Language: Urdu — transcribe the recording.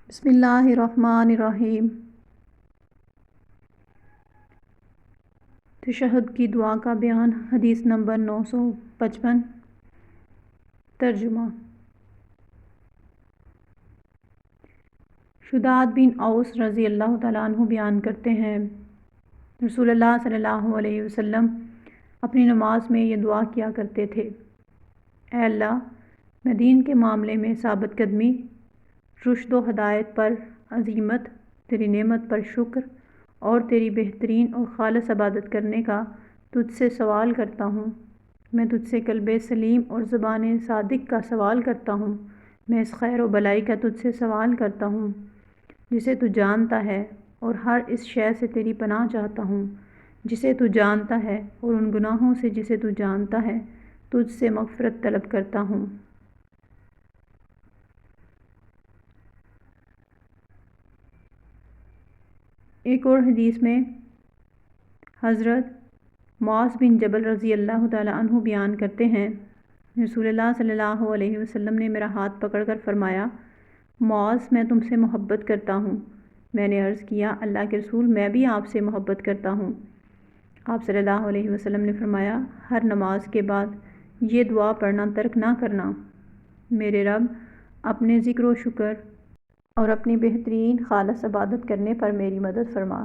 بسم اللہ الرحمن الرحیم۔ تشہد کی دعا کا بیان۔ حدیث نمبر 955۔ ترجمہ۔ شداد بن اوس رضی اللہ تعالیٰ عنہ بیان کرتے ہیں، رسول اللہ صلی اللہ علیہ وسلم اپنی نماز میں یہ دعا کیا کرتے تھے: اے اللہ، میں دین کے معاملے میں ثابت قدمی، رشد و ہدایت پر عزیمت، تیری نعمت پر شکر اور تیری بہترین اور خالص عبادت کرنے کا تجھ سے سوال کرتا ہوں۔ میں تجھ سے قلب سلیم اور زبان صادق کا سوال کرتا ہوں۔ میں اس خیر و بلائی کا تجھ سے سوال کرتا ہوں جسے تو جانتا ہے، اور ہر اس شے سے تیری پناہ چاہتا ہوں جسے تو جانتا ہے، اور ان گناہوں سے جسے تو جانتا ہے تجھ سے مغفرت طلب کرتا ہوں۔ ایک اور حدیث میں حضرت معاذ بن جبل رضی اللہ تعالیٰ عنہ بیان کرتے ہیں، رسول اللہ صلی اللہ علیہ وسلم نے میرا ہاتھ پکڑ کر فرمایا: معاذ، میں تم سے محبت کرتا ہوں۔ میں نے عرض کیا: اللہ کے رسول، میں بھی آپ سے محبت کرتا ہوں۔ آپ صلی اللہ علیہ وسلم نے فرمایا: ہر نماز کے بعد یہ دعا پڑھنا ترک نہ کرنا: میرے رب، اپنے ذکر و شکر اور اپنی بہترین خالص عبادت کرنے پر میری مدد فرما۔